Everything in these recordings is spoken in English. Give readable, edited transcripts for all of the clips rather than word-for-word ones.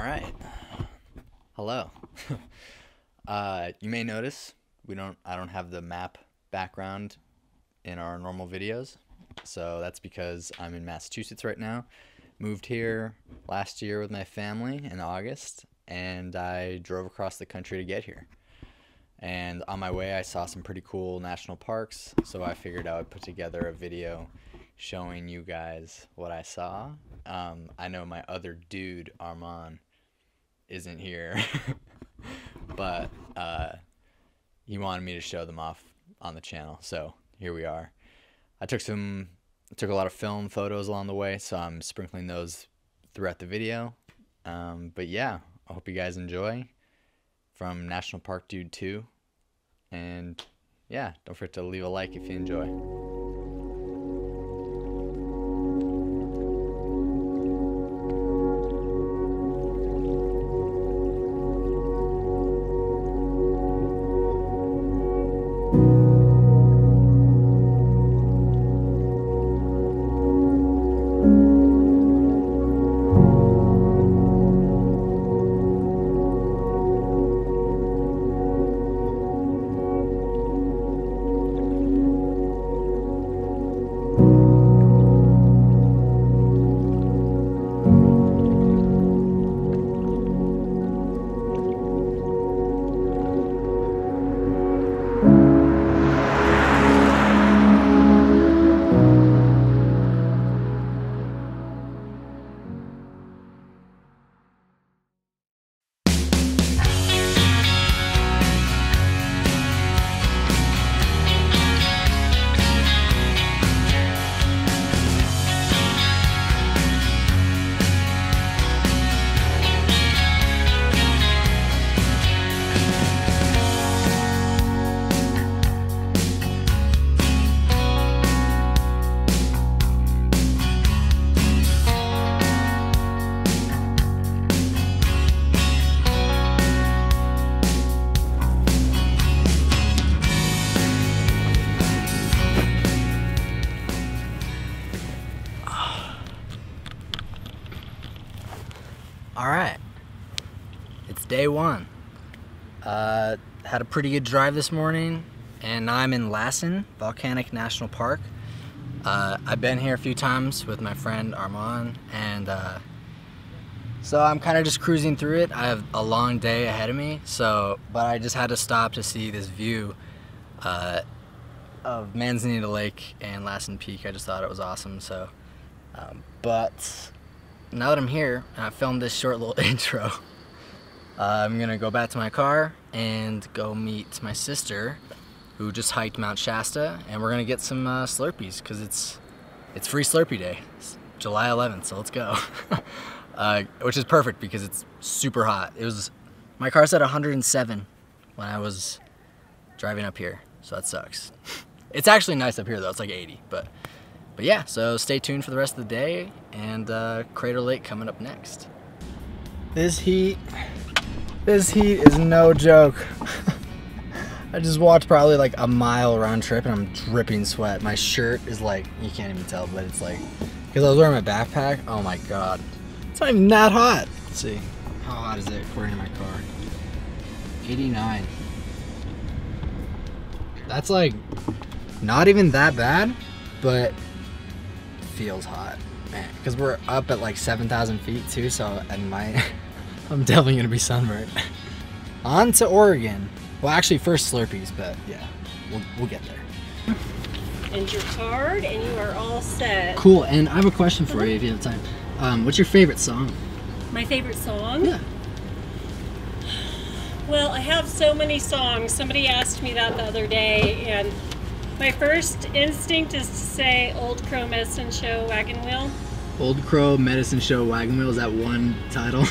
right. Hello. You may notice I don't have the map background in our normal videos. So that's because I'm in Massachusetts right now. Moved here last year with my family in August, and I drove across the country to get here. And on my way, I saw some pretty cool national parks, so I figured I would put together a video showing you guys what I saw. I know my other dude, Armand, isn't here, but he wanted me to show them off on the channel, so here we are. I took a lot of film photos along the way, so I'm sprinkling those throughout the video. But yeah, I hope you guys enjoy. From National Park Dude 2. And yeah, don't forget to leave a like if you enjoy. Alright, it's day one. Had a pretty good drive this morning, and now I'm in Lassen, Volcanic National Park. I've been here a few times with my friend Armand, and so I'm kind of just cruising through it. I have a long day ahead of me, but I just had to stop to see this view of Manzanita Lake and Lassen Peak. I just thought it was awesome, but now that I'm here, and I filmed this short little intro, I'm gonna go back to my car and go meet my sister, who just hiked Mount Shasta, and we're gonna get some Slurpees, because it's free Slurpee day. It's July 11th, so let's go. Which is perfect because it's super hot. My car said 107 when I was driving up here, so that sucks. It's actually nice up here though, it's like 80, but yeah, so stay tuned for the rest of the day, and Crater Lake coming up next. This heat is no joke. I just walked probably like a mile round trip and I'm dripping sweat. My shirt is like, you can't even tell, but it's like, because I was wearing my backpack, oh my god. It's not even that hot. Let's see, how hot is it according to my car? 89. That's like, not even that bad, but feels hot, man, because we're up at like 7,000 feet too, so I'm definitely gonna be sunburned. On to Oregon. Well, actually first Slurpees, but yeah, we'll get there. And your card, and you are all set. Cool, and I have a question for you if you have time. What's your favorite song? My favorite song? Yeah. Well, I have so many songs. Somebody asked me that the other day, and my first instinct is to say Old Crow Medicine Show Wagon Wheel. Old Crow Medicine Show Wagon Wheel, is that one title?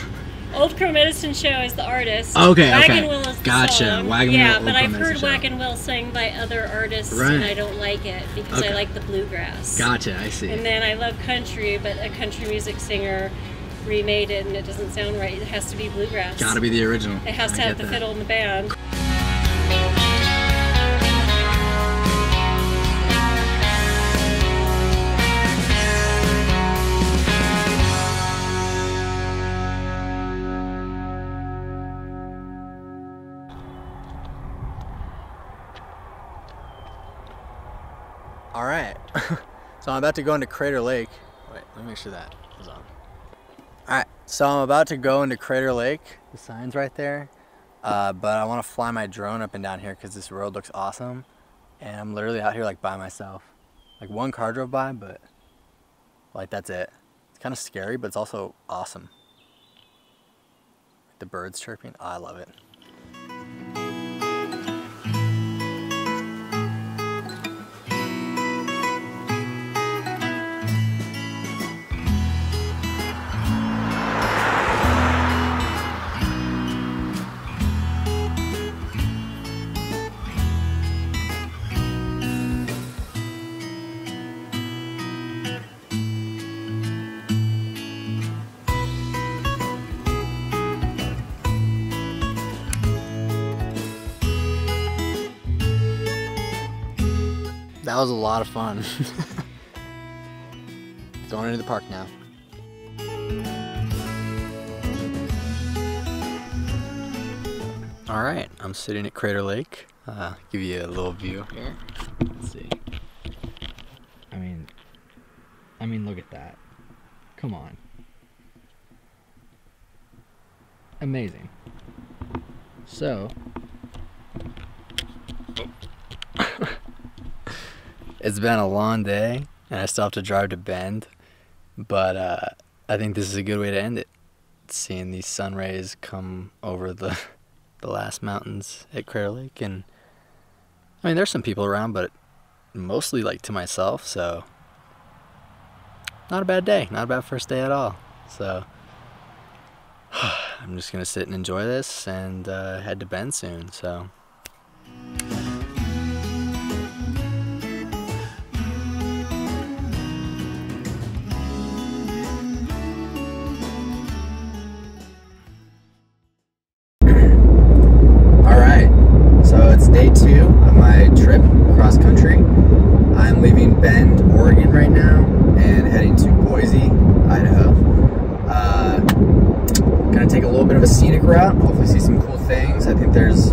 Old Crow Medicine Show is the artist. Okay, Wagon Wheel is the gotcha. song. Wagon Wheel, yeah, Old but Crow I've Medicine heard Show. Wagon Wheel sang by other artists, Right. and I don't like it because Okay. I like the bluegrass. Gotcha, I see. And then I love country, but a country music singer remade it, and it doesn't sound right. It has to be bluegrass. Gotta be the original. It has to have the fiddle in the band. So I'm about to go into Crater Lake. Wait, let me make sure that is on. Alright, so I'm about to go into Crater Lake. The sign's right there. But I want to fly my drone up and down here because this road looks awesome. And I'm literally out here like by myself. Like one car drove by, but like that's it. It's kind of scary, but it's also awesome. The birds chirping, oh, I love it. That was a lot of fun. Going into the park now. All right, I'm sitting at Crater Lake. Give you a little view here. Let's see. I mean, look at that. Come on. Amazing. So, it's been a long day, and I still have to drive to Bend, but I think this is a good way to end it. Seeing these sun rays come over the last mountains at Crater Lake, and I mean, there's some people around, but mostly like to myself, so not a bad day, not a bad first day at all. So I'm just gonna sit and enjoy this and head to Bend soon. So. Day 2 of my trip cross country. I'm leaving Bend, Oregon right now and heading to Boise, Idaho. Gonna take a little bit of a scenic route, hopefully see some cool things. I think there's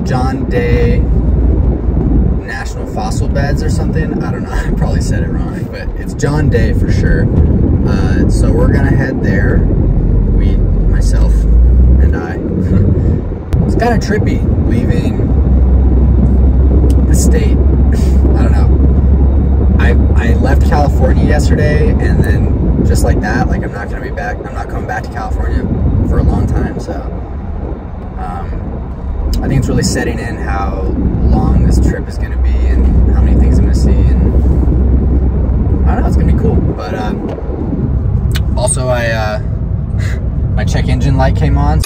John Day National Fossil Beds or something. I don't know, I probably said it wrong, but it's John Day for sure. So we're gonna head there. Myself and I. It's kind of trippy leaving the state. I don't know. I left California yesterday, and then just like that, like I'm not gonna be back. I'm not coming back to California for a long time. So I think it's really setting in how long this trip is gonna be and how many things I'm gonna see. And I don't know, it's gonna be cool. But also, my check engine light came on.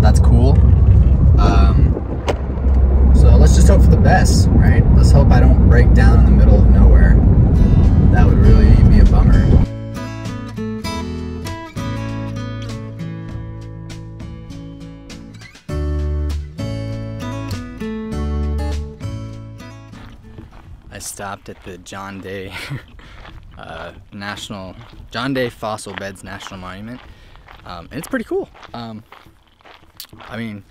That's cool. So let's just hope for the best, right? Let's hope I don't break down in the middle of nowhere. That would really be a bummer. I stopped at the John Day John Day Fossil Beds National Monument. And it's pretty cool. I mean,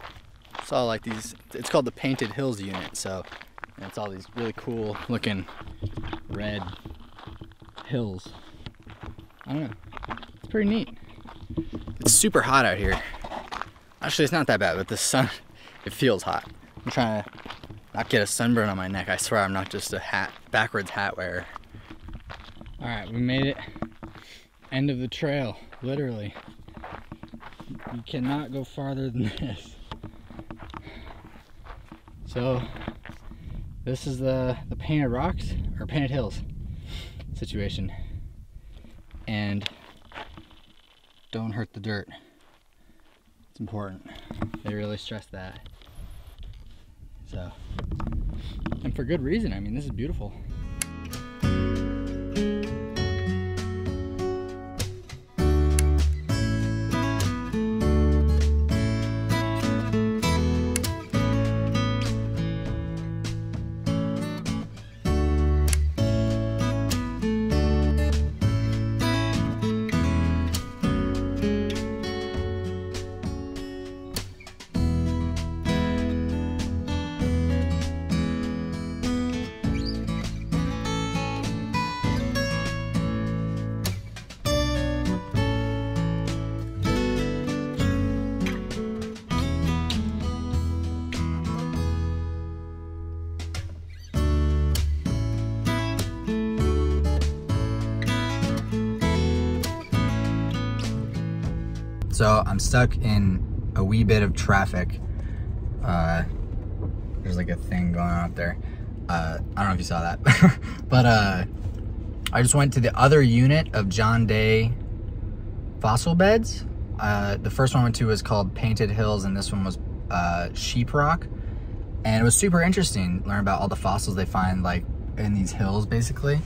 saw like these, it's called the Painted Hills unit, so it's all these really cool looking red hills. I don't know, it's pretty neat. It's super hot out here. Actually, it's not that bad, but the sun, it feels hot. I'm trying to not get a sunburn on my neck. I swear I'm not just a backwards hat wearer. All right, we made it. End of the trail, literally. You cannot go farther than this. So this is the Painted Rocks or Painted Hills situation. And don't hurt the dirt. It's important. They really stress that. So, and for good reason. I mean, this is beautiful. So I'm stuck in a wee bit of traffic. There's like a thing going on up there. I don't know if you saw that, but I just went to the other unit of John Day fossil beds. The first one I went to was called Painted Hills, and this one was Sheeprock. And it was super interesting, learn about all the fossils they find like in these hills basically.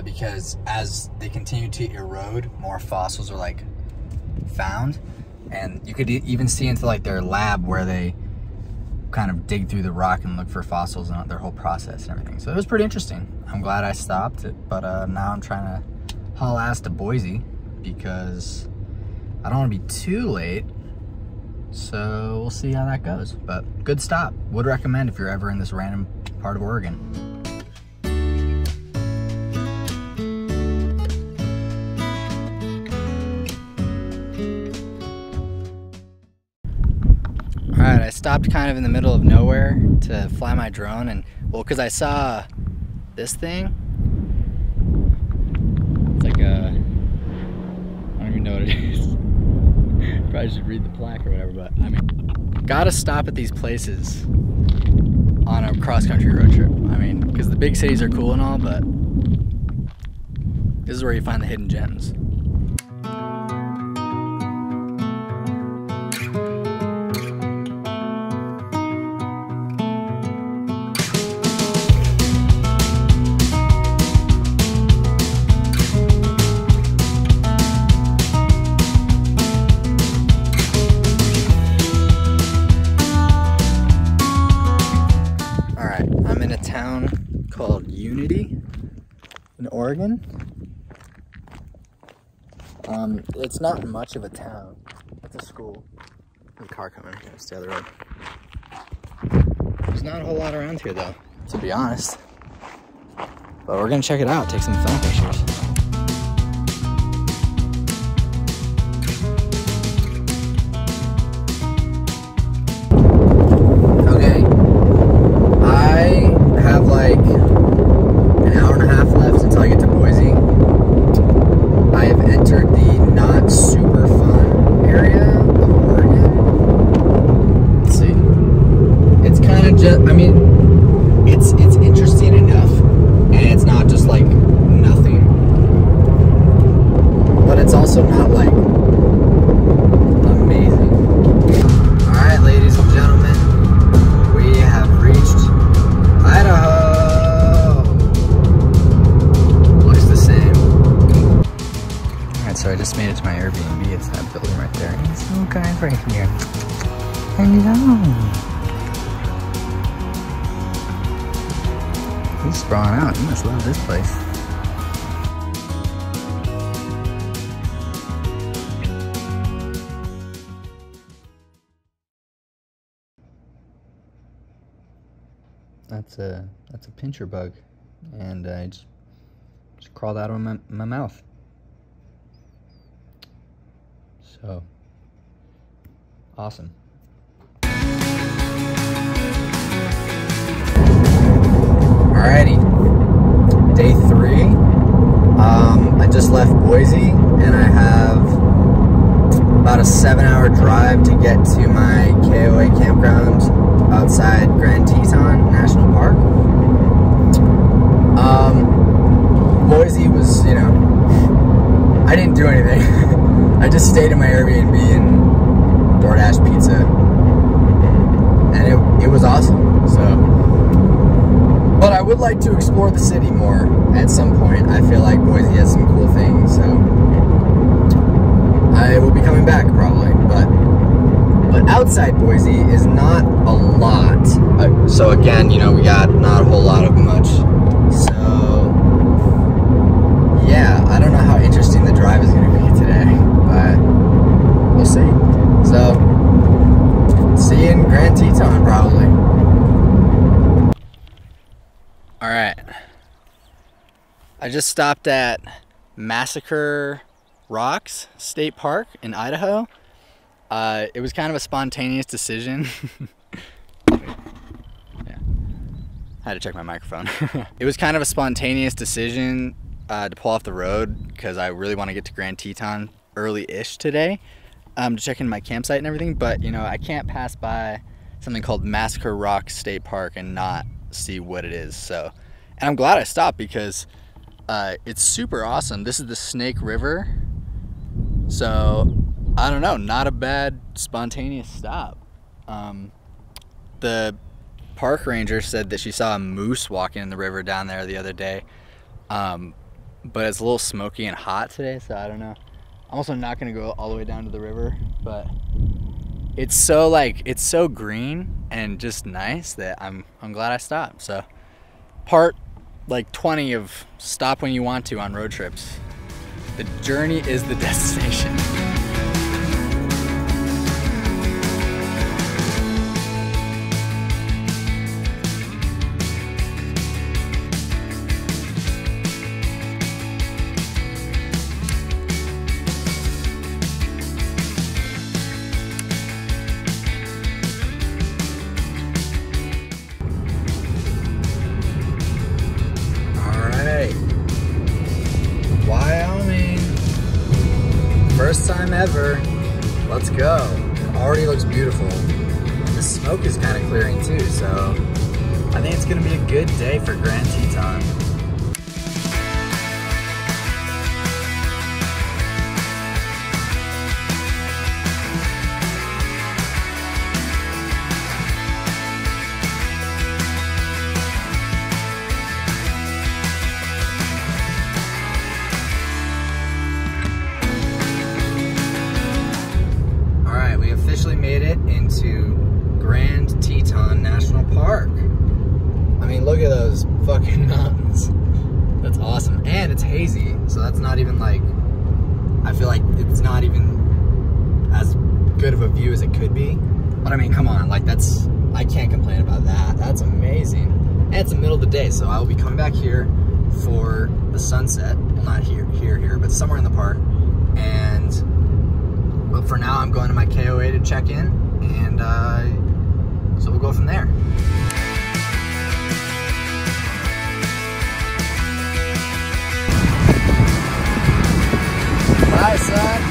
Because as they continue to erode, more fossils are like found. And you could even see into like their lab where they kind of dig through the rock and look for fossils and their whole process and everything. So it was pretty interesting. I'm glad I stopped it, but now I'm trying to haul ass to Boise because I don't want to be too late. So we'll see how that goes, but good stop. Would recommend if you're ever in this random part of Oregon. Alright, I stopped kind of in the middle of nowhere to fly my drone, and well, because I saw this thing. It's like a, I don't even know what it is. Probably should read the plaque or whatever, but I mean, gotta stop at these places on a cross-country road trip. I mean, because the big cities are cool and all, but this is where you find the hidden gems. Called Unity in Oregon. It's not much of a town. It's a school. There's a car coming. I'm gonna stay on the road. There's not a whole lot around here though, to be honest. But we're gonna check it out, take some film pictures. Okay. I have like an hour and a half left until I get to Boise. I have entered the not super fun area of Oregon. Let's see. It's kind of just, I mean, it's interesting enough, and it's not just like nothing, but it's also not like amazing. Alright, ladies and gentlemen, we have reached Idaho. Looks the same. Alright, so I just made it to my Airbnb. It's that building right there. It's so guys right here. Hello. He's sprawling out. You must love this place. That's a pincher bug, and I just crawled out of my mouth. So awesome. Alrighty, day 3. I just left Boise, and I have about a 7-hour drive to get to my KOA campground outside Grand Teton National Park. Boise was, you know, I didn't do anything. I just stayed in my Airbnb and DoorDash pizza, and it was awesome. So, but I would like to explore the city more at some point. I feel like Boise has some cool things, so I will be coming back probably, but outside Boise is not a lot. So again, you know, we got not a whole lot of much. So yeah, I don't know how interesting the drive is going to be today, but we'll see. So see you in Grand Teton probably. All right. I just stopped at Massacre Rocks State Park in Idaho. It was kind of a spontaneous decision. Yeah. I had to check my microphone. It was kind of a spontaneous decision to pull off the road because I really want to get to Grand Teton early-ish today to check in my campsite and everything, but you know, I can't pass by something called Massacre Rock State Park and not see what it is. So, and I'm glad I stopped because it's super awesome. This is the Snake River. So, I don't know, not a bad spontaneous stop. The park ranger said that she saw a moose walking in the river down there the other day. But it's a little smoky and hot today, so I don't know. I'm also not gonna go all the way down to the river, but it's so green and just nice that I'm glad I stopped. So part like 20 of stop when you want to on road trips. The journey is the destination. Wyoming, first time ever. Let's go. It already looks beautiful. The smoke is kind of clearing too, so I think it's gonna be a good day for Grand Teton. Made it into Grand Teton National Park. I mean, look at those fucking mountains. That's awesome. And it's hazy, so that's not even like, I feel like it's not even as good of a view as it could be. But I mean, come on, like that's, I can't complain about that. That's amazing. And it's the middle of the day, so I will be coming back here for the sunset. Well, not here, but somewhere in the park. But for now, I'm going to my KOA to check in, and so we'll go from there. Bye, son.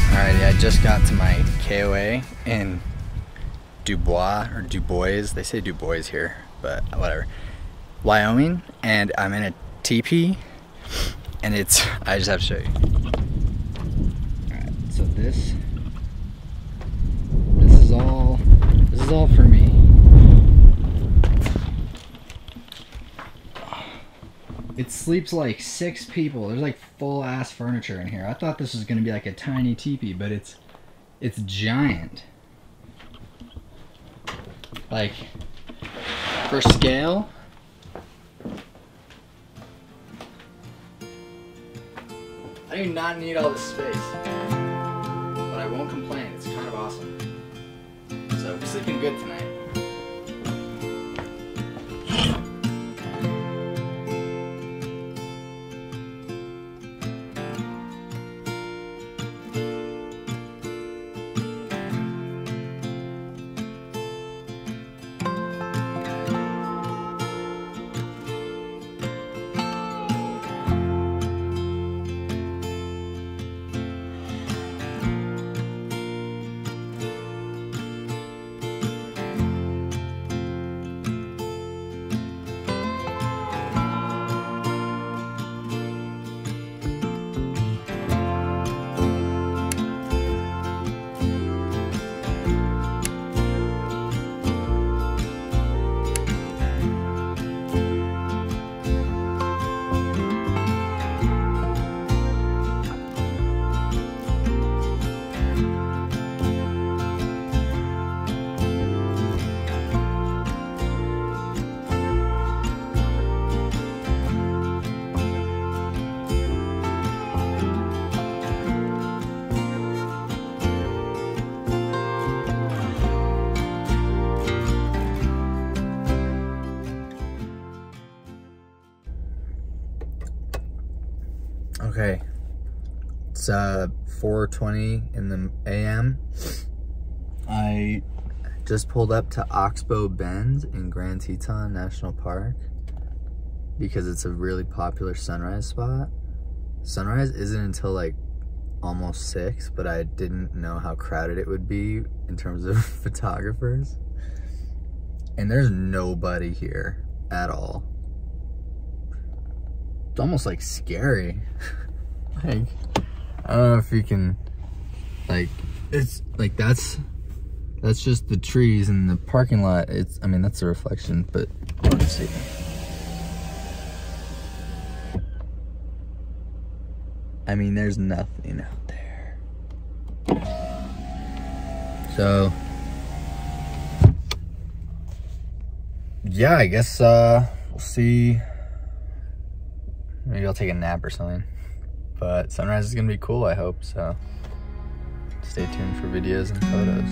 Alrighty, I just got to my KOA in Dubois, or Dubois. They say Dubois here, but whatever. Wyoming, and I'm in a teepee. And it's, I just have to show you. Alright, so this is all for me. It sleeps like 6 people. There's like full ass furniture in here. I thought this was gonna be like a tiny teepee, but it's giant. Like, for scale, I do not need all this space, but I won't complain. It's kind of awesome. So I'm sleeping good tonight. Okay, it's 4:20 in the a.m. I just pulled up to Oxbow Bend in Grand Teton National Park. because it's a really popular sunrise spot. Sunrise isn't until like almost 6, but I didn't know how crowded it would be in terms of photographers. And there's nobody here at all. It's almost like scary. Like, I don't know if you can, like, it's like that's just the trees and the parking lot. I mean, that's a reflection, but let's see. I mean, there's nothing out there. So, yeah, I guess we'll see. Maybe I'll take a nap or something. But sunrise is gonna be cool, I hope. So stay tuned for videos and photos.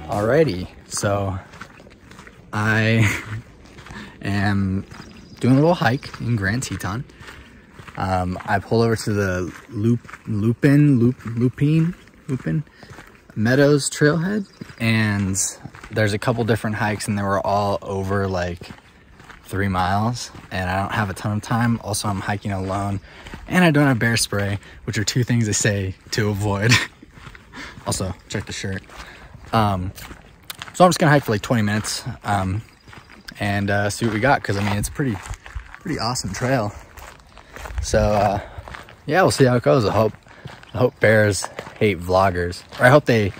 Alrighty, so I am doing a little hike in Grand Teton. I pulled over to the Lupin Meadows trailhead, and there's a couple different hikes, and they were all over like 3 miles, and I don't have a ton of time. Also, I'm hiking alone, and I don't have bear spray, which are 2 things I say to avoid. Also, check the shirt. So I'm just gonna hike for like 20 minutes and see what we got, because I mean, it's a pretty awesome trail. So yeah, we'll see how it goes. I hope bears hate vloggers, or I hope they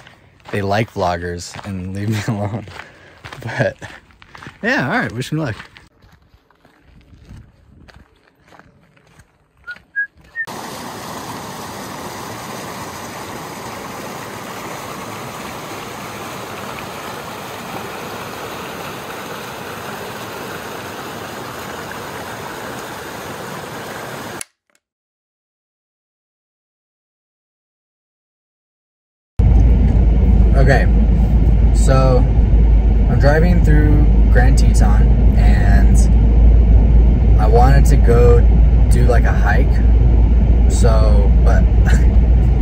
like vloggers and leave me alone. But yeah, all right, wish me luck. Okay, so I'm driving through Grand Teton, and I wanted to go do like a hike. So, but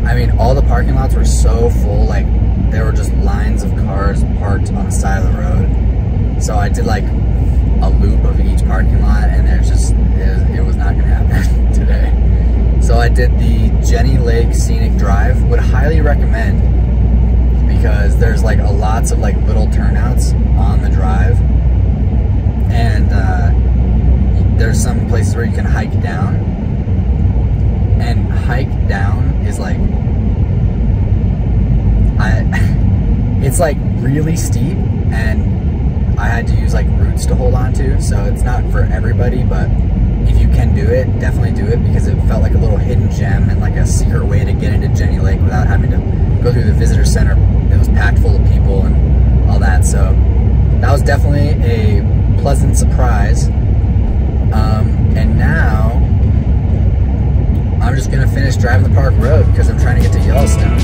I mean, all the parking lots were so full, like there were just lines of cars parked on the side of the road. So I did like a loop of each parking lot, and it was not gonna happen today. So I did the Jenny Lake Scenic Drive. Would highly recommend, because there's like lots of like little turnouts on the drive, and there's some places where you can hike down, and hike down is like, it's like really steep, and I had to use like roots to hold on to, so it's not for everybody, but if you can do it, definitely do it, because it felt like a little hidden gem and like a secret way to get into Jenny Lake without having to go through the visitor center. It was packed full of people and all that, so that was definitely a pleasant surprise. And now I'm just gonna finish driving the park road because I'm trying to get to Yellowstone.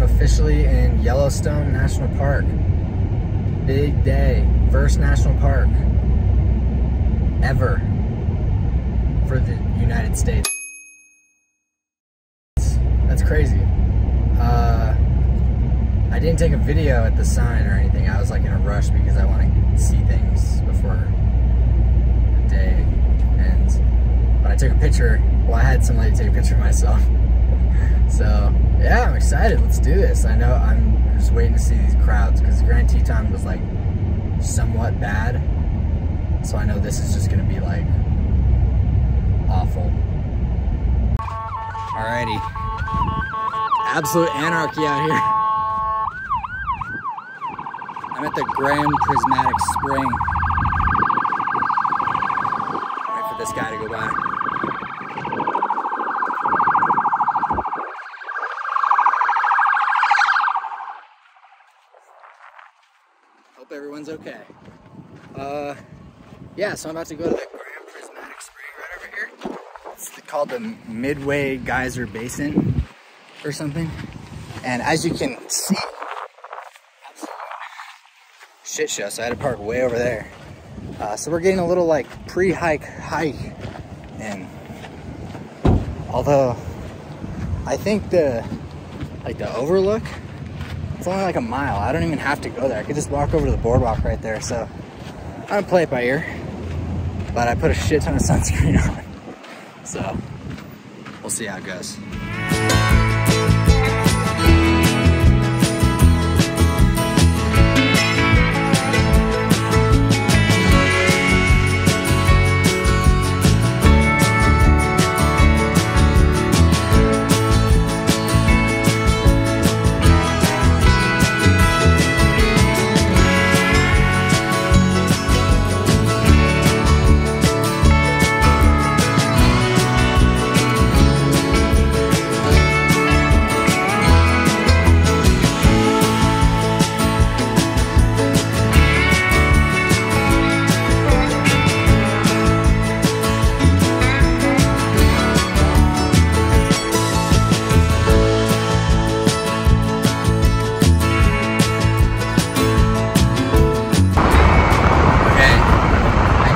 Officially in Yellowstone National Park. Big day. First national park ever for the United States. That's crazy. I didn't take a video at the sign or anything. I was like in a rush because I want to see things before the day ends. But I took a picture. Well, I had somebody take a picture of myself. So yeah, I'm excited. Let's do this. I know I'm just waiting to see these crowds because Grand Teton was like somewhat bad. So I know this is just gonna be like awful. Alrighty. Absolute anarchy out here. I'm at the Grand Prismatic Spring. Wait for this guy to go by. Hope everyone's okay. Yeah, so I'm about to go to the Grand Prismatic Spring right over here. It's called the Midway Geyser Basin or something. And as you can see, shit show, so I had to park way over there. So we're getting a little like pre-hike and although I think the overlook, it's only like a mile. I don't even have to go there. I could just walk over to the boardwalk right there. So I'm gonna play it by ear, but I put a shit ton of sunscreen on. So we'll see how it goes.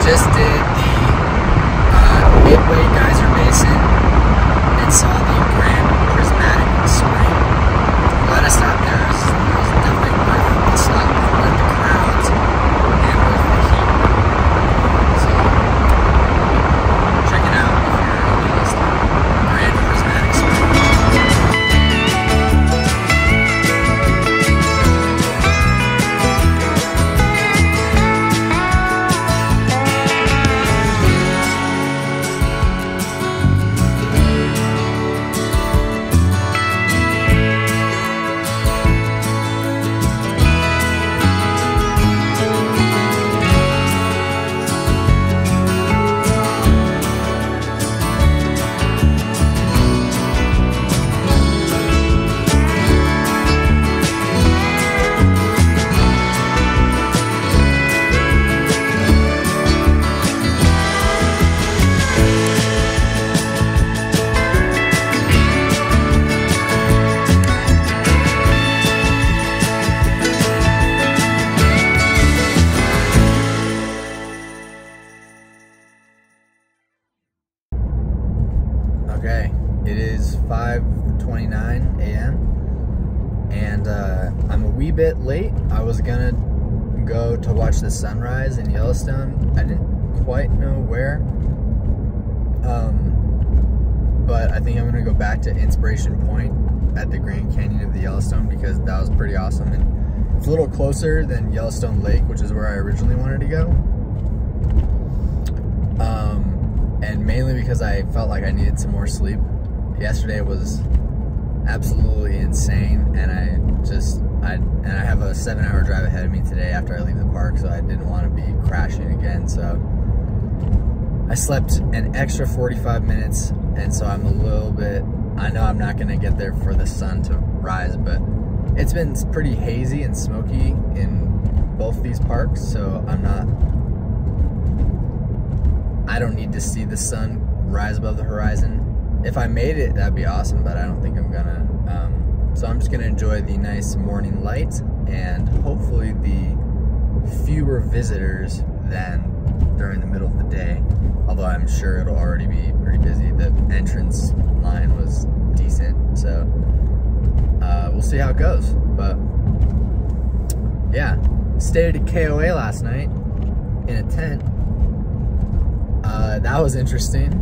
Just did the Midway Geyser Basin and saw the Grand Prismatic Spring. Glad I stopped there. It was definitely worth the stop, worth the crowds and worth the heat. So check it out if you're in Yellowstone. Grand Prismatic Spring. Okay, it is 5:29 a.m. and I'm a wee bit late. I was gonna go to watch the sunrise in Yellowstone. I didn't quite know where, but I think I'm gonna go back to Inspiration Point at the Grand Canyon of the Yellowstone because that was pretty awesome, and it's a little closer than Yellowstone Lake, which is where I originally wanted to go. And mainly because I felt like I needed some more sleep Yesterday was absolutely insane, and I have a 7-hour drive ahead of me today after I leave the park, so I didn't want to be crashing again. So I slept an extra 45 minutes, and so I'm a little bit, I know I'm not going to get there for the sun to rise, but it's been pretty hazy and smoky in both these parks, so I don't need to see the sun rise above the horizon. If I made it, that'd be awesome, but I don't think I'm gonna. So I'm just gonna enjoy the nice morning light and hopefully the fewer visitors than during the middle of the day. Although I'm sure it'll already be pretty busy. The entrance line was decent, so we'll see how it goes. But yeah, stayed at KOA last night in a tent. That was interesting.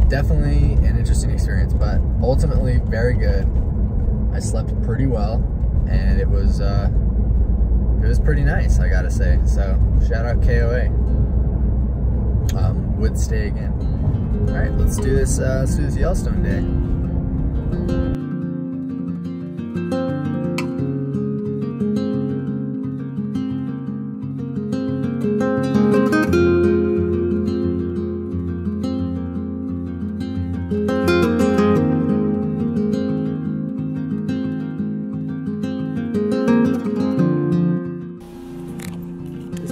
Definitely an interesting experience, but ultimately very good. I slept pretty well, and it was pretty nice, I gotta say. So shout out KOA. Would stay again. All right, let's do this. Let's do this Yellowstone day.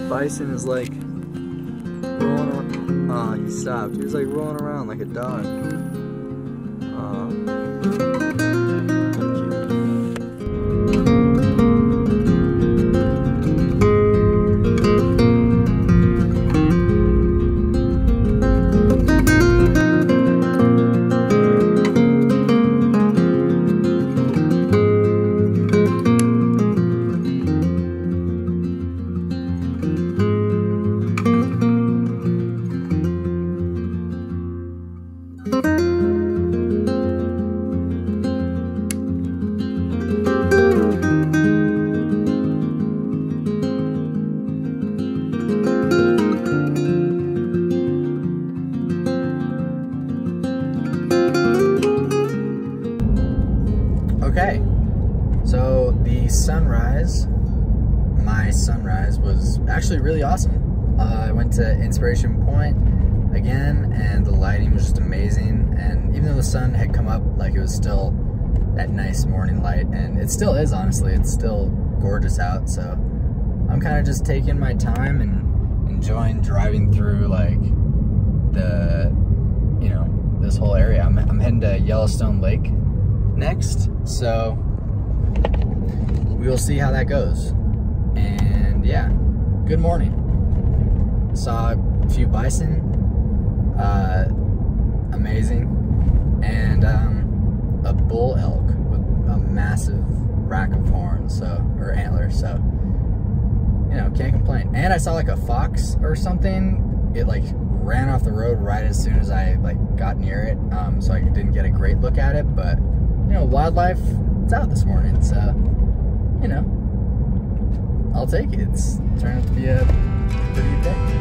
Bison is like rolling around. Oh, he stopped. He was like rolling around like a dog. Okay, so the sunrise, my sunrise was actually really awesome. I went to Inspiration Point again, and the lighting was just amazing. And even though the sun had come up, like, it was still that nice morning light, and it still is, honestly. It's still gorgeous out, so I'm kind of just taking my time and enjoying driving through, like, this whole area. I'm heading to Yellowstone Lake next, so we will see how that goes. And yeah, good morning. Saw a few bison, amazing, and a bull elk with a massive rack of horns, or antlers, so you know, can't complain. And I saw like a fox or something. It like ran off the road right as soon as I like got near it, so I didn't get a great look at it, but you know, wildlife, it's out this morning, so, you know, I'll take it. It's turned out to be a pretty good day.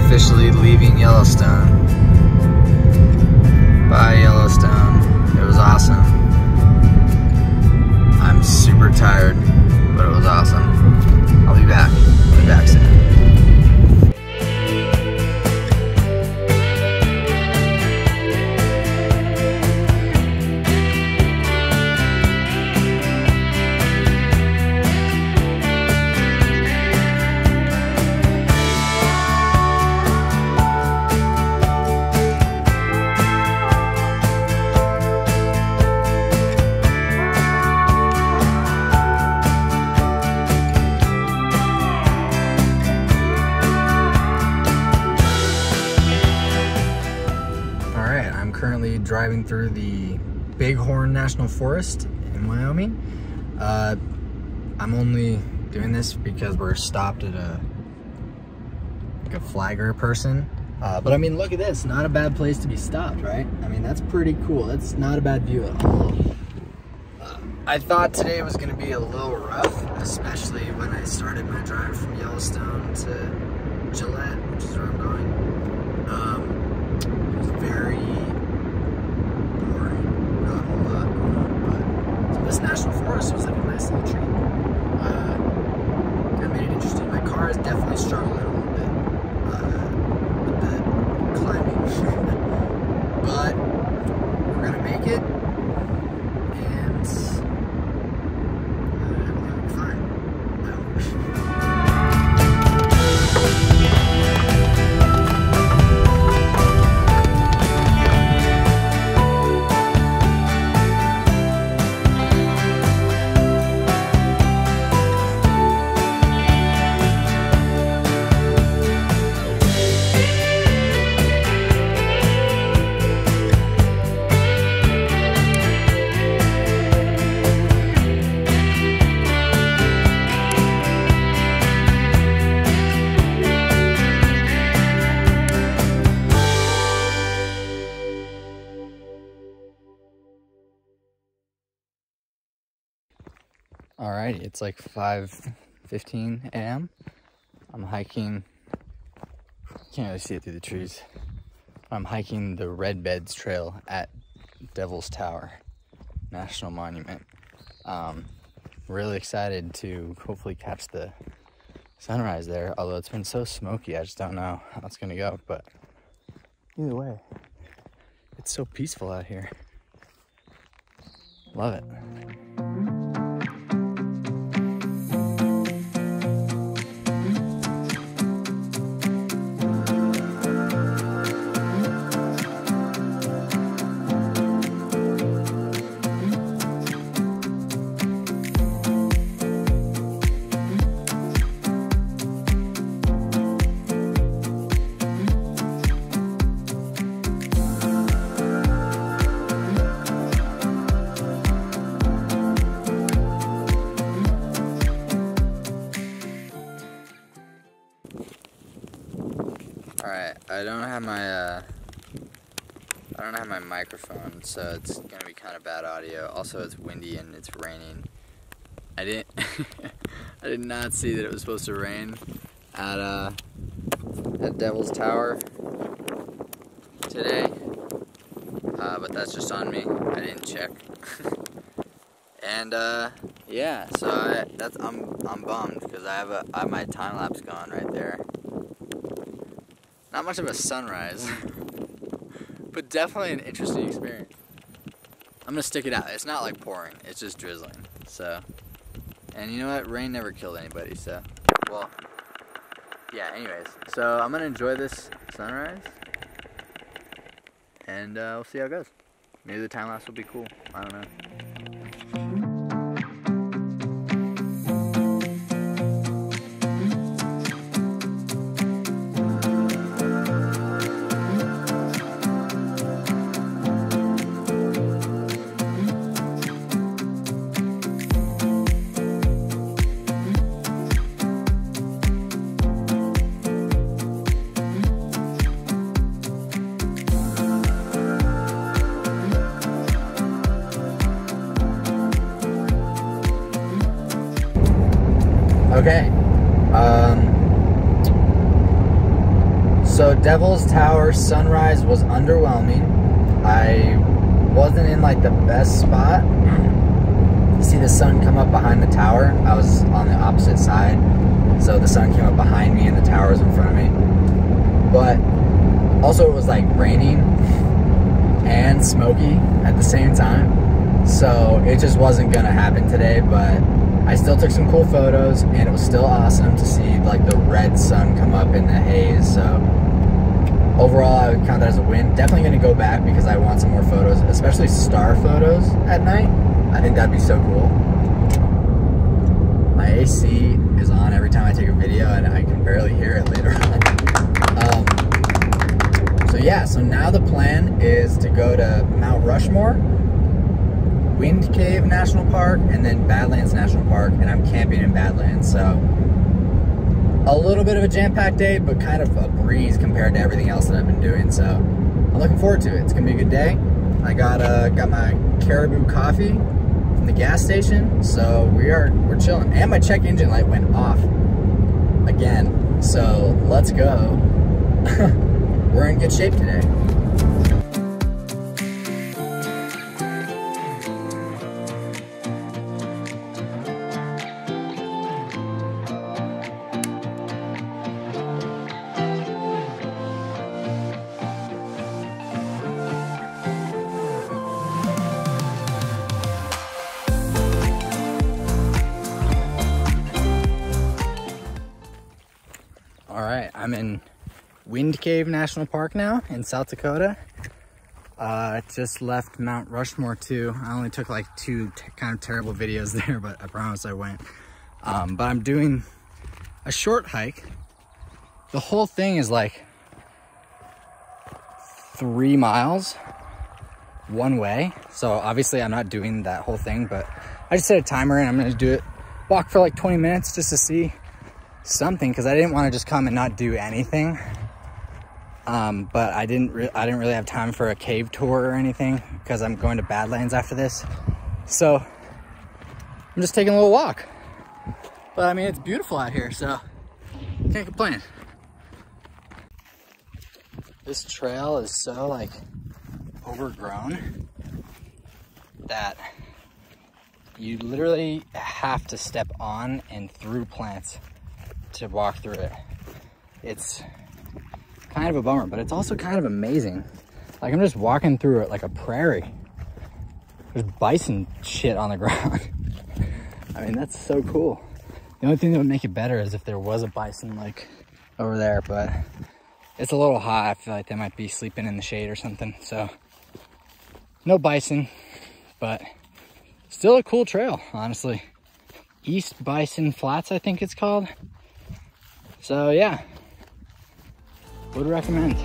Officially leaving Yellowstone. Bye, Yellowstone. It was awesome. I'm super tired, but it was awesome. I'll be back. I'll be back soon. driving through the Bighorn National Forest in Wyoming. I'm only doing this because we're stopped at a flagger person. But I mean, look at this, not a bad place to be stopped, right? I mean, that's pretty cool. That's not a bad view at all. I thought today was gonna be a little rough, especially when I started my drive from Yellowstone to Gillette, which is where I'm going. It was very boring, not a whole lot going on, but so this national forest was like a nice little treat. That made it interesting. My car is definitely struggling a little bit with the climbing, but we're gonna make it, and everything will be fine. Alrighty, it's like 5:15 a.m. I'm hiking, can't really see it through the trees. I'm hiking the Red Beds Trail at Devil's Tower National Monument. Really excited to hopefully catch the sunrise there, although it's been so smoky, I just don't know how it's gonna go, but either way, it's so peaceful out here. Love it. Alright, I don't have my microphone, so it's gonna be kind of bad audio. Also, it's windy and it's raining. I did not see that it was supposed to rain at Devil's Tower today, but that's just on me. I didn't check. And yeah, so I'm bummed because I have my time lapse going right there. Not much of a sunrise, but definitely an interesting experience. I'm gonna stick it out. It's not like pouring, it's just drizzling. So, and you know what? Rain never killed anybody, so, well, yeah, anyways. So I'm gonna enjoy this sunrise, and we'll see how it goes. Maybe the time lapse will be cool. I don't know. Okay, so Devil's Tower sunrise was underwhelming. I wasn't in like the best spot to see the sun come up behind the tower. I was on the opposite side, so the sun came up behind me and the tower was in front of me. But also it was like raining and smoky at the same time, so it just wasn't gonna happen today, but I still took some cool photos, and it was still awesome to see like the red sun come up in the haze. So overall, I would count that as a win. Definitely going to go back because I want some more photos, especially star photos at night. I think that'd be so cool. My AC is on every time I take a video, and I can barely hear it later on. So yeah, so now the plan is to go to Mount Rushmore, Wind Cave National Park, and then Badlands National Park, and I'm camping in Badlands, so a little bit of a jam-packed day, but kind of a breeze compared to everything else that I've been doing, so I'm looking forward to it. It's gonna be a good day. I got my Caribou coffee from the gas station, so we're chilling. And my check engine light went off again, so let's go. We're in good shape today. All right, I'm in Wind Cave National Park now in South Dakota. Just left Mount Rushmore too. I only took like 2 kind of terrible videos there, but I promise I went. But I'm doing a short hike. The whole thing is like 3 miles one way. So obviously I'm not doing that whole thing, but I just set a timer and I'm gonna do it, walk for like 20 minutes just to see something, because I didn't want to just come and not do anything. But I didn't really have time for a cave tour or anything, because I'm going to Badlands after this. So I'm just taking a little walk. But I mean, it's beautiful out here, so can't complain. This trail is so like overgrown that you literally have to step on and through plants to walk through it. It's kind of a bummer, but it's also kind of amazing. Like, I'm just walking through it like a prairie. There's bison shit on the ground. I mean, that's so cool. The only thing that would make it better is if there was a bison like over there, but it's a little hot. I feel like they might be sleeping in the shade or something. So no bison, but still a cool trail, honestly. East Bison Flats, I think it's called. So yeah, would recommend.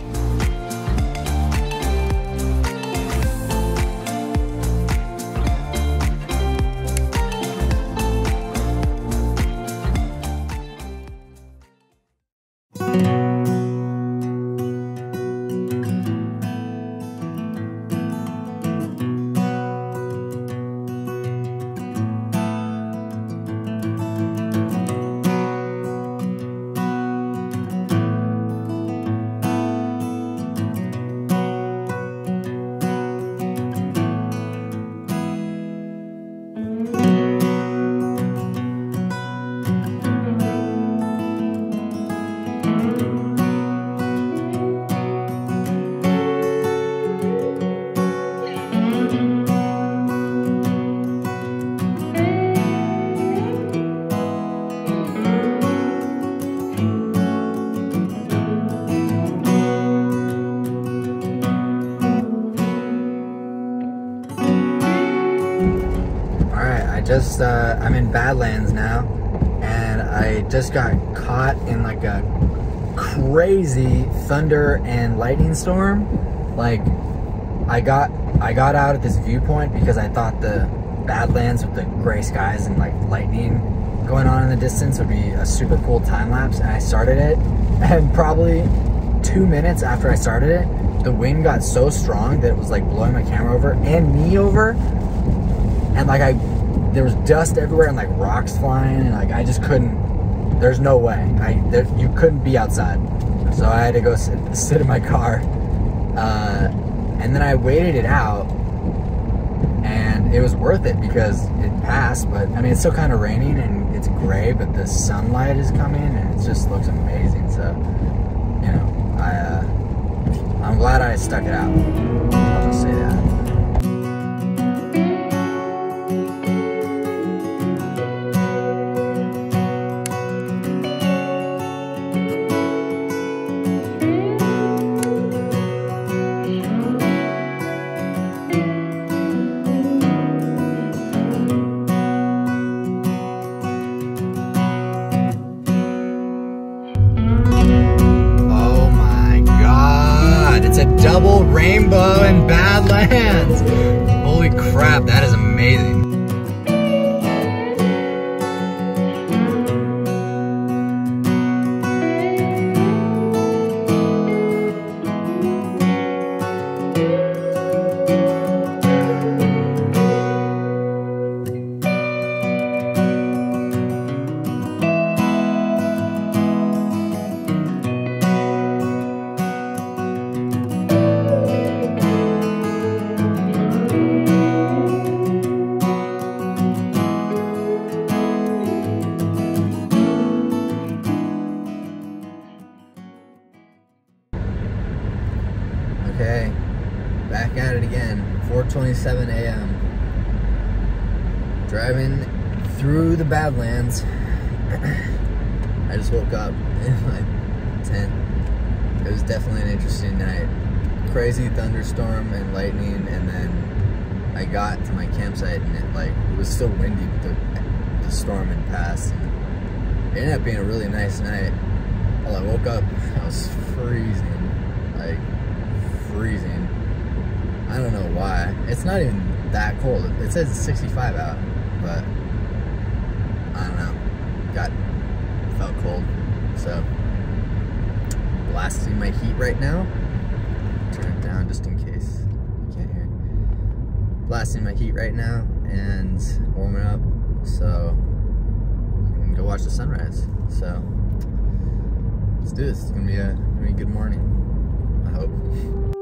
I'm in Badlands now, and I just got caught in like a crazy thunder and lightning storm. Like, I got out at this viewpoint because I thought the Badlands with the gray skies and like lightning going on in the distance would be a super cool time lapse, and I started it, and probably 2 minutes after I started it, the wind got so strong that it was like blowing my camera over and me over, and like there was dust everywhere and like rocks flying, and like I just couldn't, there's no way, you couldn't be outside. So I had to go sit in my car, and then I waited it out, and it was worth it because it passed. But I mean, it's still kind of raining and it's gray, but the sunlight is coming and it just looks amazing. So, you know, I'm glad I stuck it out. I'll just say that. It's a double rainbow in Badlands. Holy crap, that is amazing. Okay, back at it again, 4:27 a.m. Driving through the Badlands. I just woke up in my tent. It was definitely an interesting night. Crazy thunderstorm and lightning, and then I got to my campsite and it was still windy, but the storm had passed. And it ended up being a really nice night. Well, I woke up, I was freezing, like freezing. I don't know why. It's not even that cold. It says it's 65 out, but I don't know. Felt cold. So blasting my heat right now. Turn it down just in case you can't hear. Blasting my heat right now and warming up so I can go watch the sunrise. So let's do this. It's gonna be a good morning, I hope.